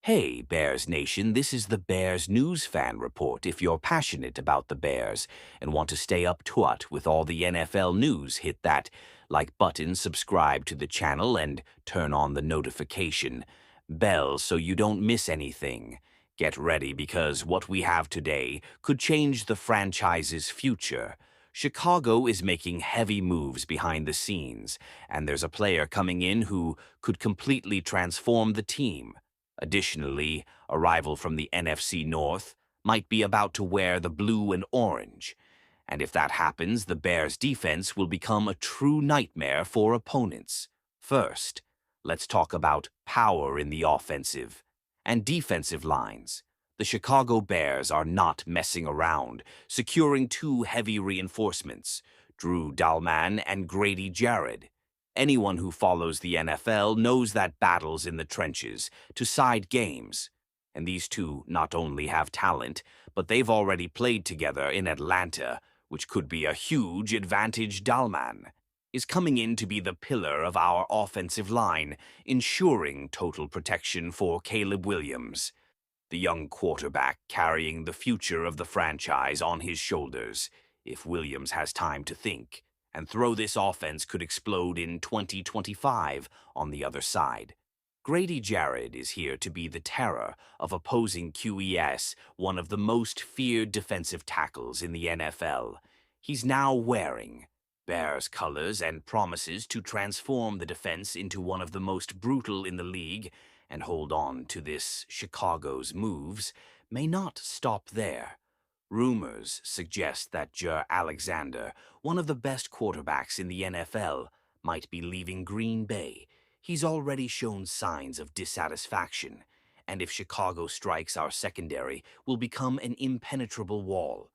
Hey, Bears Nation, this is the Bears News Fan Report. If you're passionate about the Bears and want to stay up to it with all the NFL news, hit that like button, subscribe to the channel, and turn on the notification bell so you don't miss anything. Get ready because what we have today could change the franchise's future. Chicago is making heavy moves behind the scenes, and there's a player coming in who could completely transform the team. Additionally, a rival from the NFC North might be about to wear the blue and orange. And if that happens, the Bears' defense will become a true nightmare for opponents. First, let's talk about power in the offensive and defensive lines. The Chicago Bears are not messing around, securing two heavy reinforcements, Drew Dalman and Grady Jarrett. Anyone who follows the NFL knows that battles in the trenches decide games. And these two not only have talent, but they've already played together in Atlanta, which could be a huge advantage. Dalman is coming in to be the pillar of our offensive line, ensuring total protection for Caleb Williams, the young quarterback carrying the future of the franchise on his shoulders. If Williams has time to think and throw, this offense could explode in 2025 on the other side. Grady Jarrett is here to be the terror of opposing QES, one of the most feared defensive tackles in the NFL. He's now wearing Bears colors and promises to transform the defense into one of the most brutal in the league. And hold on to this, Chicago's moves may not stop there. Rumors suggest that Jair Alexander, one of the best quarterbacks in the NFL, might be leaving Green Bay. He's already shown signs of dissatisfaction, and if Chicago strikes, our secondary will become an impenetrable wall.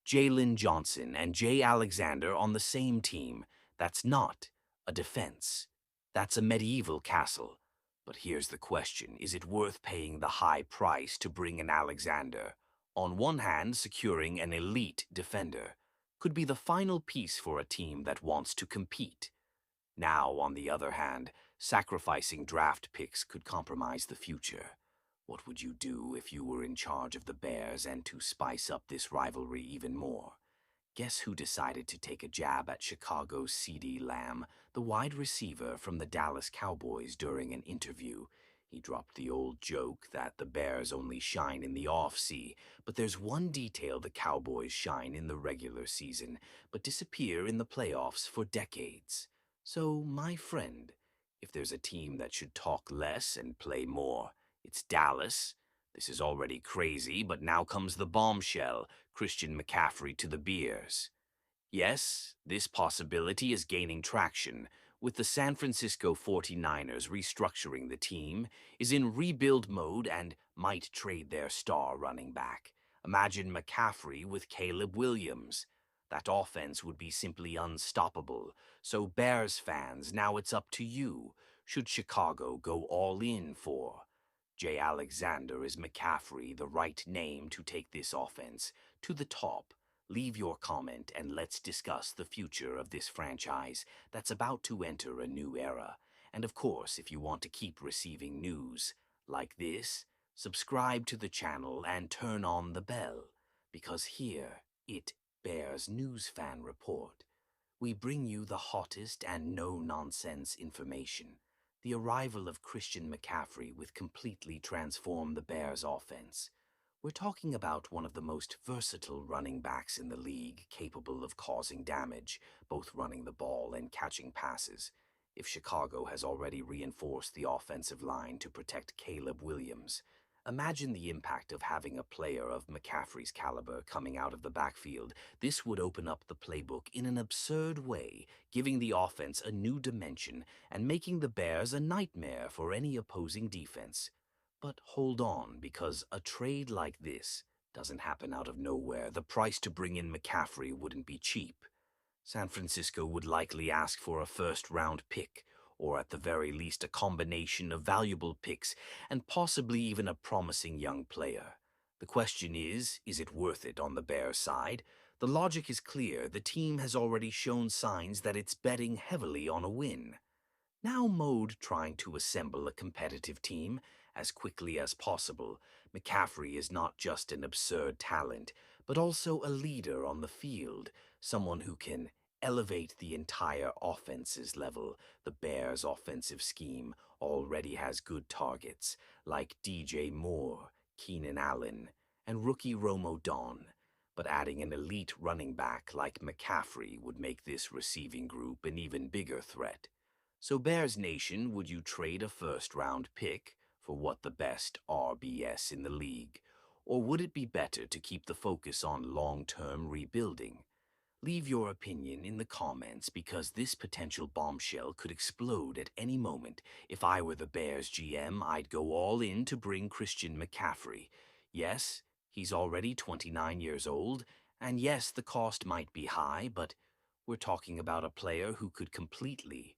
Jalen Johnson and Jay Alexander on the same team, that's not a defense. That's a medieval castle. But here's the question, is it worth paying the high price to bring in Alexander? On one hand, securing an elite defender could be the final piece for a team that wants to compete. Now, on the other hand, sacrificing draft picks could compromise the future. What would you do if you were in charge of the Bears and to spice up this rivalry even more? Guess who decided to take a jab at Chicago's CeeDee Lamb, the wide receiver from the Dallas Cowboys, during an interview? He dropped the old joke that the Bears only shine in the off-season, but there's one detail: the Cowboys shine in the regular season, but disappear in the playoffs for decades. So, my friend, if there's a team that should talk less and play more, it's Dallas. This is already crazy, but now comes the bombshell: Christian McCaffrey to the Bears. Yes, this possibility is gaining traction, with the San Francisco 49ers restructuring the team, is in rebuild mode, and might trade their star running back. Imagine McCaffrey with Caleb Williams. That offense would be simply unstoppable. So Bears fans, now it's up to you. Should Chicago go all in for Jay Alexander? Is McCaffrey the right name to take this offense to the top? Leave your comment and let's discuss the future of this franchise that's about to enter a new era. And of course, if you want to keep receiving news like this, subscribe to the channel and turn on the bell, because here it Bears News Fan Report. We bring you the hottest and no-nonsense information. The arrival of Christian McCaffrey would completely transform the Bears' offense. We're talking about one of the most versatile running backs in the league, capable of causing damage, both running the ball and catching passes. If Chicago has already reinforced the offensive line to protect Caleb Williams, imagine the impact of having a player of McCaffrey's caliber coming out of the backfield. This would open up the playbook in an absurd way, giving the offense a new dimension and making the Bears a nightmare for any opposing defense. But hold on, because a trade like this doesn't happen out of nowhere. The price to bring in McCaffrey wouldn't be cheap. San Francisco would likely ask for a first-round pick, or at the very least a combination of valuable picks and possibly even a promising young player. The question is it worth it on the Bears' side? The logic is clear. The team has already shown signs that it's betting heavily on a win. Now mode trying to assemble a competitive team, as quickly as possible. McCaffrey is not just an absurd talent, but also a leader on the field, someone who can elevate the entire offense's level. The Bears' offensive scheme already has good targets like DJ Moore, Keenan Allen, and rookie Romo Don, but adding an elite running back like McCaffrey would make this receiving group an even bigger threat. So Bears Nation, would you trade a first-round pick for what the best RBS in the league? Or would it be better to keep the focus on long-term rebuilding? Leave your opinion in the comments because this potential bombshell could explode at any moment. If I were the Bears GM, I'd go all in to bring Christian McCaffrey. Yes, he's already 29 years old, and yes, the cost might be high, but we're talking about a player who could completely